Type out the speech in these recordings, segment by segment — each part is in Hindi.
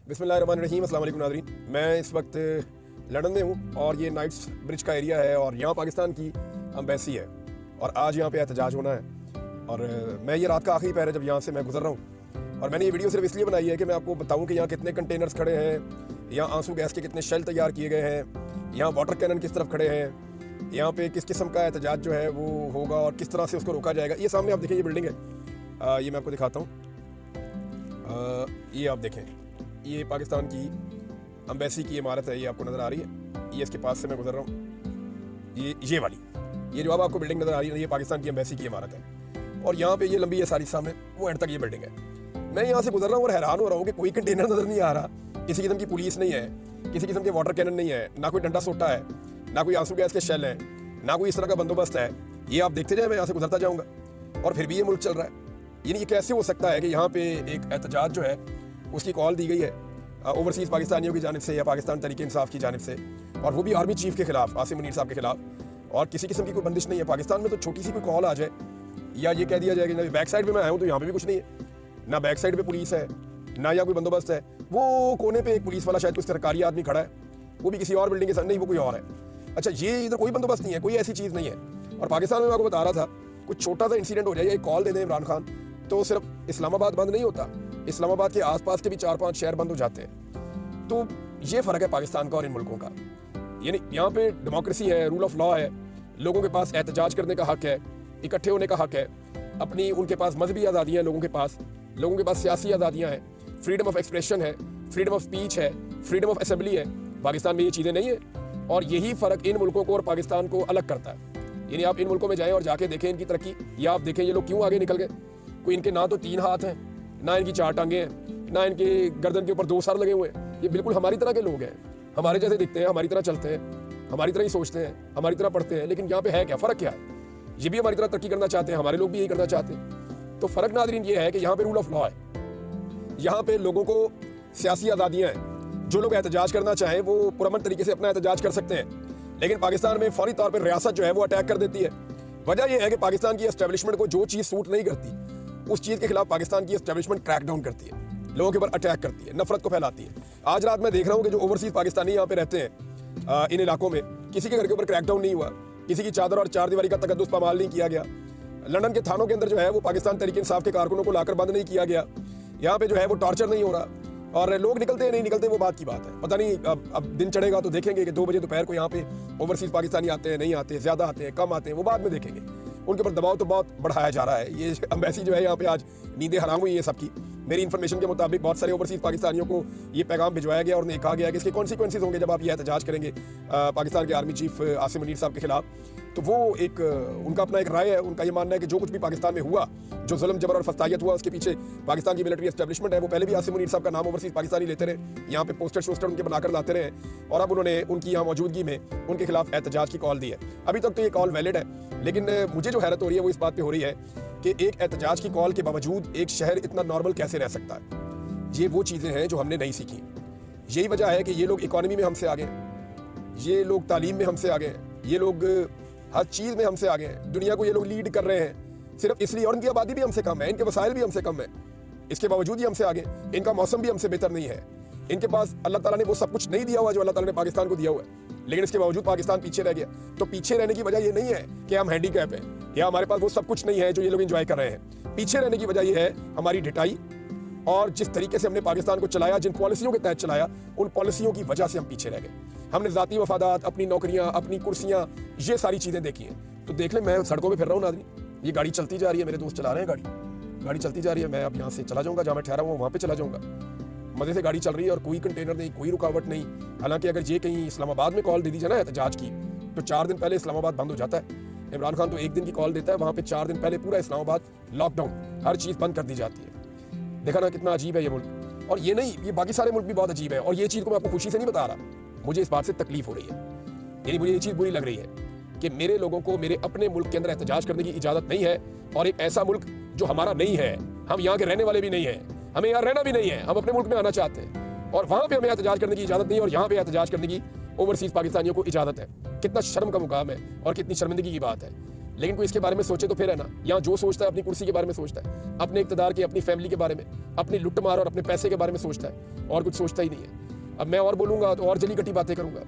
बिस्मिल्लाहिर्रहमानिर्रहीम, अस्सलाम वालेकुम नाज़रीन। मैं इस वक्त लंदन में हूँ और ये नाइट्स ब्रिज का एरिया है और यहाँ पाकिस्तान की एम्बेसी है और आज यहाँ पे एहतजाज होना है। और मैं ये रात का आखिरी पहर है जब यहाँ से मैं गुजर रहा हूँ और मैंने ये वीडियो सिर्फ इसलिए बनाई है कि मैं आपको बताऊँ कि यहाँ कितने कंटेनर्स खड़े हैं, यहाँ आंसू गैस के कितने शेल तैयार किए गए हैं, यहाँ वाटर कैनन किस तरफ खड़े हैं, यहाँ पे किस किस्म का एहतजाज जो है वो होगा और किस तरह से उसको रोका जाएगा। ये सामने आप देखें, ये बिल्डिंग है, ये मैं आपको दिखाता हूँ। ये आप देखें, ये पाकिस्तान की एम्बेसी की इमारत है, ये आपको नज़र आ रही है। ये इसके पास से मैं गुजर रहा हूँ, ये वाली, ये जो अब आपको बिल्डिंग नज़र आ रही है, ये पाकिस्तान की एम्बेसी की इमारत है और यहाँ पे ये लंबी है सारी, सामने वो एंड तक ये बिल्डिंग है। मैं यहाँ से गुजर रहा हूँ और हैरान हो रहा हूँ कि कोई कंटेनर नज़र नहीं आ रहा, किसी किस्म की पुलिस नहीं है, किसी किस्म के वाटर कैनन नहीं है, ना कोई डंडा सोटा है, ना कोई आंसू गैस के शेल हैं, ना कोई इस तरह का बंदोबस्त है। ये आप देखते जाए, मैं यहाँ से गुजरता जाऊँगा और फिर भी ये मुल्क चल रहा है। यानी ये कैसे हो सकता है कि यहाँ पे एक एहतजाज जो है उसकी कॉल दी गई है ओवरसीज़ पाकिस्तानियों की जानिब से या पाकिस्तान तहरीक इंसाफ की जानिब से, और वो भी आर्मी चीफ के खिलाफ, आसिम मुनीर साहब के खिलाफ, और किसी किस्म की कोई बंदिश नहीं है। पाकिस्तान में तो छोटी सी कोई कॉल आ जाए या ये कह दिया जाए कि बैक साइड पे मैं आया हूँ तो यहाँ पे भी कुछ नहीं है, ना बैक साइड पे पुलिस है, ना या कोई बंदोबस्त है। वो कोने पे एक पुलिस वाला शायद कोई सरकारी आदमी खड़ा है, वो भी किसी और बिल्डिंग के साथ, नहीं वो कोई और है। अच्छा, ये इधर कोई बंदोबस्त नहीं है, कोई ऐसी चीज़ नहीं है। और पाकिस्तान में मैं आपको बता रहा था, कुछ छोटा सा इंसिडेंट हो जाए, एक कॉल दे दें इमरान खान, तो सिर्फ इस्लामाबाद बंद नहीं होता, इस्लामाबाद के आसपास के भी 4-5 शहर बंद हो जाते हैं। तो ये फ़र्क है पाकिस्तान का और इन मुल्कों का। यानी यहाँ पे डेमोक्रेसी है, रूल ऑफ लॉ है, लोगों के पास एहतजाज करने का हक है, इकट्ठे होने का हक है, अपनी उनके पास मजहबी आज़ादियाँ हैं, लोगों के पास सियासी आज़ादियाँ हैं, फ्रीडम ऑफ एक्सप्रेशन है, फ्रीडम ऑफ स्पीच है, फ्रीडम ऑफ असेंबली है। पाकिस्तान में ये चीज़ें नहीं है और यही फ़र्क इन मुल्कों को और पाकिस्तान को अलग करता है। यानी आप इन मुल्कों में जाएँ और जाके देखें इनकी तरक्की, या आप देखें ये लोग क्यों आगे निकल गए। कोई इनके ना तो 3 हाथ हैं, ना इनकी 4 टांगें हैं, ना इनके गर्दन के ऊपर 2 सर लगे हुए हैं। ये बिल्कुल हमारी तरह के लोग हैं, हमारे जैसे दिखते हैं, हमारी तरह चलते हैं, हमारी तरह ही सोचते हैं, हमारी तरह पढ़ते हैं। लेकिन यहाँ पे है क्या फ़र्क, क्या है? ये भी हमारी तरह तरक्की करना चाहते हैं, हमारे लोग भी यही करना चाहते हैं। तो फ़र्क नाज़रीन ये है कि यहाँ पे रूल ऑफ लॉ है, यहाँ पे लोगों को सियासी आज़ादियाँ हैं। जो लोग एहतजाज करना चाहें वो पुरअमन तरीके से अपना एहतजाज कर सकते हैं, लेकिन पाकिस्तान में फौरी तौर पर रियासत जो है वो अटैक कर देती है। वजह यह है कि पाकिस्तान की एस्टेब्लिशमेंट को जो चीज़ सूट नहीं करती, उस चीज़ के खिलाफ पाकिस्तान की एस्टेब्लिशमेंट क्रैकडाउन करती है, लोगों के ऊपर अटैक करती है, नफरत को फैलाती है। आज रात मैं देख रहा हूँ कि जो ओवरसीज़ पाकिस्तानी यहाँ पे रहते हैं इन इलाकों में, किसी के घर के ऊपर क्रैकडाउन नहीं हुआ, किसी की चादर और 4 दीवारी का तकद्दुस पामाल नहीं किया गया। लंदन के थानों के अंदर जो है वो पाकिस्तान तहरीक इंसाफ के कारकुनों को लाकर बंद नहीं किया गया। यहाँ पे जो है वो टॉर्चर नहीं हो रहा और लोग निकलते हैं नहीं निकलते वो बात की बात है। पता नहीं अब दिन चढ़ेगा तो देखेंगे कि 2 बजे दोपहर को यहाँ पे ओवरसीज़ पाकिस्तानी आते हैं, नहीं आते, ज़्यादा आते हैं, कम आते हैं, वो बाद में देखेंगे। उनके ऊपर दबाव तो बहुत बढ़ाया जा रहा है। ये एम्बेसी जो है यहाँ पे आज नींदें हराम हुई है सबकी। मेरी इन्फॉर्मेशन के मुताबिक बहुत सारे ओवरसीज़ पाकिस्तानियों को ये पैगाम भिजवाया गया और उन्हें कहा गया कि इसके कॉन्सिक्वेंसेज होंगे जब आप ये एहतजाज करेंगे पाकिस्तान के आर्मी चीफ आसिम मुनीर साहब के खिलाफ। तो वो एक उनका अपना एक राय है, उनका ये मानना है कि जो कुछ भी पाकिस्तान में हुआ, जो जुल्म जबर और फस्तायत हुआ, उसके पीछे पाकिस्तान की मिलिट्री एस्टेब्लिशमेंट है। वो पहले भी आसिम मुनीर साहब का नाम ओवरसीज़ पाकिस्तानी लेते रहे, यहाँ पे पोस्टर शोस्टर उनके बनाकर लाते रहे और अब उन्होंने उनकी यहाँ मौजूदगी में उनके खिलाफ एहतजाज की कॉल दी है। अभी तक तो ये कॉल वैलिड है, लेकिन मुझे जो हैरत हो रही है वो इस बात पर हो रही है कि एक एहतजाज की कॉल के बावजूद एक शहर इतना नॉर्मल कैसे रह सकता है। ये वो चीज़ें हैं जो हमने नहीं सीखी। यही वजह है कि ये लोग इकॉनमी में हमसे आगे हैं, ये लोग तालीम में हमसे आगे हैं, ये लोग हर चीज़ में हमसे आगे हैं। दुनिया को ये लोग लीड कर रहे हैं सिर्फ इसलिए, और इनकी आबादी भी हमसे कम है, इनके वसाइल भी हमसे कम है, इसके बावजूद ही हमसे आगे। इनका मौसम भी हमसे बेहतर नहीं है, इनके पास अल्लाह ताला ने वो सब कुछ नहीं दिया हुआ जो अल्लाह ताला ने पाकिस्तान को दिया हुआ है, लेकिन इसके बावजूद पाकिस्तान पीछे रह गया। तो पीछे रहने की वजह ये नहीं है कि हम हैंडीकैप हैं या हमारे पास वो सब कुछ नहीं है जो ये लोग इंजॉय कर रहे हैं। पीछे रहने की वजह ये है हमारी ढिठाई और जिस तरीके से हमने पाकिस्तान को चलाया, जिन पॉलिसियों के तहत चलाया, उन पॉलिसियों की वजह से हम पीछे रह गए। हमने ज़ाती वफादात, अपनी नौकरियां, अपनी कुर्सियां, ये सारी चीज़ें देखी हैं। तो देख लें, मैं सड़कों पे फिर रहा हूँ नाज़रीन, ये गाड़ी चलती जा रही है, मेरे दोस्त चला रहे हैं गाड़ी चलती जा रही है। मैं अब यहाँ से चला जाऊँगा, जहाँ मैं ठहरा हुआ वहाँ पे चला जाऊँगा। मज़े से गाड़ी चल रही है और कोई कंटेनर नहीं, कोई रुकावट नहीं। हालांकि अगर ये कहीं इस्लामाबाद में कॉल दे दी जाए ना एहतजाज की, तो 4 दिन पहले इस्लामाबाद बंद हो जाता है। इमरान खान तो 1 दिन की कॉल देता है, वहाँ पे 4 दिन पहले पूरा इस्लामाबाद लॉकडाउन, हर चीज़ बंद कर दी जाती है। देखा ना कितना अजीब है ये मुल्क। और ये नहीं, ये बाकी सारे मुल्क भी बहुत अजीब है। और ये चीज़ को मैं आपको खुशी से नहीं बता रहा, मुझे इस बात से तकलीफ हो रही है। यानी मुझे ये चीज़ बुरी लग रही है कि मेरे लोगों को मेरे अपने मुल्क के अंदर एहतजाज करने की इजाज़त नहीं है, और एक ऐसा मुल्क जो हमारा नहीं है, हम यहाँ के रहने वाले भी नहीं हैं, हमें यहाँ रहना भी नहीं है, हम अपने मुल्क में आना चाहते हैं और वहाँ पे हमें एहतजाज करने की इजाज़त नहीं है, और यहाँ पे एहतजाज करने की ओवरसीज़ पाकिस्तानियों को इजाज़त है। कितना शर्म का मुकाम है और कितनी शर्मिंदगी की बात है। लेकिन कोई इसके बारे में सोचे तो फिर है ना, यहाँ जो सोचता है अपनी कुर्सी के बारे में सोचता है, अपने इक़्तिदार के, अपनी फैमिली के बारे में, अपनी लुट्ट मार और अपने पैसे के बारे में सोचता है, और कुछ सोचता ही नहीं है। अब मैं और बोलूँगा तो और जली कटी बातें करूँगा।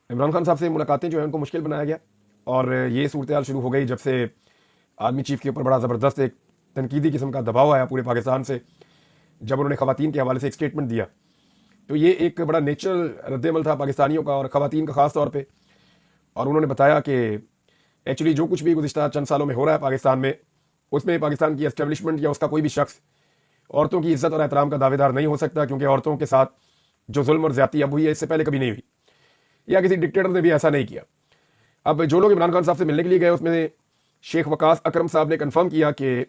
इमरान खान साहब से मुलाकातें जो है उनको मुश्किल बनाया गया और ये सूरत हाल शुरू हो गई जब से आर्मी चीफ के ऊपर बड़ा ज़बरदस्त एक तनकीदी किस्म का दबाव आया पूरे पाकिस्तान से, जब उन्होंने ख़वातीन के हवाले से एक स्टेटमेंट दिया। तो ये एक बड़ा नेचुरल रद्दमल था पाकिस्तानियों का और ख़वातीन का ख़ास तौर पर। और उन्होंने बताया कि एक्चुअली जो कुछ भी गुज़िश्ता चंद सालों में हो रहा है पाकिस्तान में, उसमें पाकिस्तान की एस्टेब्लिशमेंट या उसका कोई भी शख्स औरतों की इज्जत और एहतराम का दावेदार नहीं हो सकता, क्योंकि औरतों के साथ जो जुल्म और ज़्यादती अब हुई है इससे पहले कभी नहीं हुई, या किसी डिक्टेटर ने भी ऐसा नहीं किया। अब जो लोग इमरान खान साहब से मिलने के लिए गए उसमें शेख वकास अकरम साहब ने कंफर्म किया कि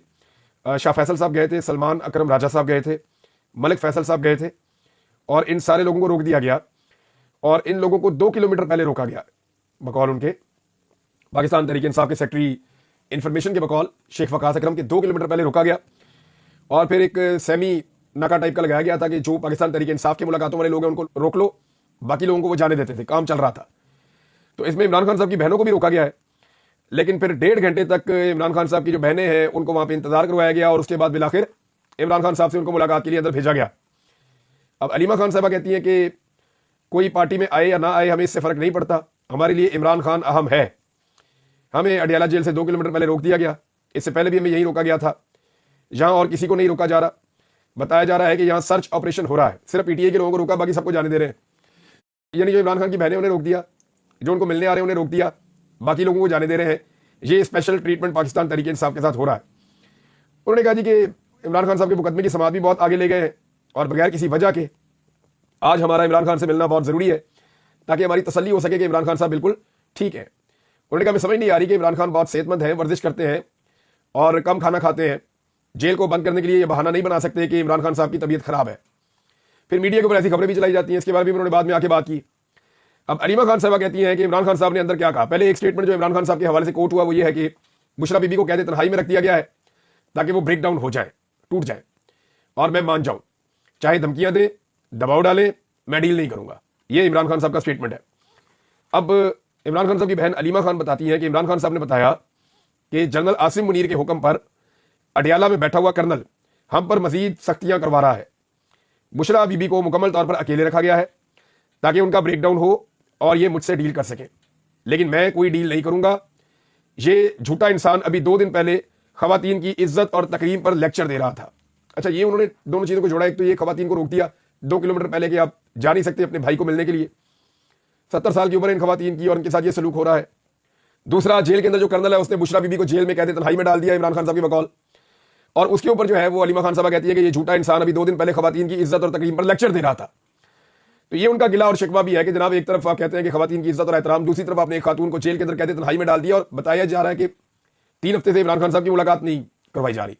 शाह फैसल साहब गए थे, सलमान अकरम राजा साहब गए थे, मलिक फैसल साहब गए थे, और इन सारे लोगों को रोक दिया गया और इन लोगों को 2 किलोमीटर पहले रोका गया बकौल उनके पाकिस्तान तहरीक इंसाफ के सेक्रेटरी इंफॉर्मेशन के बकौल शेख वकास अकरम के 2 किलोमीटर पहले रोका गया और फिर एक सेमी नाका टाइप का लगाया गया था कि जो पाकिस्तान तहरीक इंसाफ के मुलाकातों वाले लोग हैं उनको रोक लो, बाकी लोगों को वो जाने देते थे, काम चल रहा था। तो इसमें इमरान खान साहब की बहनों को भी रोका गया है, लेकिन फिर 1.5 घंटे तक इमरान खान साहब की जो बहनें हैं उनको वहां पर इंतजार करवाया गया और उसके बाद बिलाखिर इमरान खान साहब से उनको मुलाकात के लिए अंदर भेजा गया। अब अलीमा खान साहबा कहती हैं कि कोई पार्टी में आए या ना आए हमें इससे फर्क नहीं पड़ता, हमारे लिए इमरान खान अहम है। हमें अडियाला जेल से 2 किलोमीटर पहले रोक दिया गया, इससे पहले भी हमें यहीं रोका गया था, यहां और किसी को नहीं रोका जा रहा। बताया जा रहा है कि यहां सर्च ऑपरेशन हो रहा है, सिर्फ पीटीआई के लोगों को रोका, बाकी सबको जाने दे रहे हैं। यानी जो इमरान खान की बहनें उन्हें रोक दिया, जो उनको मिलने आ रहे हैं उन्हें रोक दिया, बाकी लोगों को जाने दे रहे हैं। ये स्पेशल ट्रीटमेंट पाकिस्तान तहरीक इंसाफ के साथ हो रहा है। उन्होंने कहा जी कि इमरान खान साहब के मुकदमे की समाअत भी बहुत आगे ले गए हैं और बगैर किसी वजह के आज हमारा इमरान खान से मिलना बहुत ज़रूरी है ताकि हमारी तसल्ली हो सके कि इमरान खान साहब बिल्कुल ठीक है। उन्होंने कहा हमें समझ नहीं आ रही कि इमरान खान बहुत सेहतमंद हैं, वर्जिश करते हैं और कम खाना खाते हैं, जेल को बंद करने के लिए ये बहाना नहीं बना सकते कि इमरान खान साहब की तबीयत खराब है। फिर मीडिया के ऊपर ऐसी खबरें भी चलाई जाती हैं, इसके बारे में उन्होंने बाद में आके बात की। अब अलीमा खान साहबा कहती हैं कि इमरान खान साहब ने अंदर क्या कहा। पहले एक स्टेटमेंट जो इमरान खान साहब के हवाले से कोट हुआ वो ये है कि बुशरा बीबी को कहते तन्हाई में रख दिया गया है ताकि वो ब्रेक डाउन हो जाए, टूट जाए और मैं मान जाऊं, चाहे धमकियां दे, दबाव डाले, मैं डील नहीं करूंगा। ये इमरान खान साहब का स्टेटमेंट है। अब इमरान खान साहब की बहन अलीमा खान बताती हैं कि इमरान खान साहब ने बताया कि जनरल आसिम मुनीर के हुक्म पर अडियाला में बैठा हुआ कर्नल हम पर मजीद सख्तियां करवा रहा है। बुशरा बीबी को मुकम्मल तौर पर अकेले रखा गया है ताकि उनका ब्रेकडाउन हो और ये मुझसे डील कर सके, लेकिन मैं कोई डील नहीं करूंगा। ये झूठा इंसान अभी 2 दिन पहले खवातीन की इज्जत और तकरीम पर लेक्चर दे रहा था। अच्छा, ये उन्होंने दोनों चीज़ों को जोड़ा। एक तो ये खवातीन को रोक दिया 2 किलोमीटर पहले कि आप जा नहीं सकते अपने भाई को मिलने के लिए, 70 साल की उम्र इन खवातीन की और उनके साथ ये सलूक हो रहा है। दूसरा, जेल के अंदर जो कर्नल है उसने बुशरा बीबी को जेल में कहते तन्हाई में डाल दिया इमरान खान साहब की बकौल, और उसके ऊपर जो है वो अलीमा खान साहबा कहती है कि ये झूठा इंसान अभी 2 दिन पहले खवातीन की इज्जत और तकरीम पर लेक्चर दे रहा था। तो ये उनका गिला और शिकवा भी है कि जनाब एक तरफ आप कहते हैं कि खवातीन की इज्जत और एहतराम, दूसरी तरफ आपने एक खातून को जेल के अंदर कहते तन्हाई में डाल दिया और बताया जा रहा है कि 3 हफ्ते से इमरान खान साहब की मुलाकात नहीं करवाई जा रही।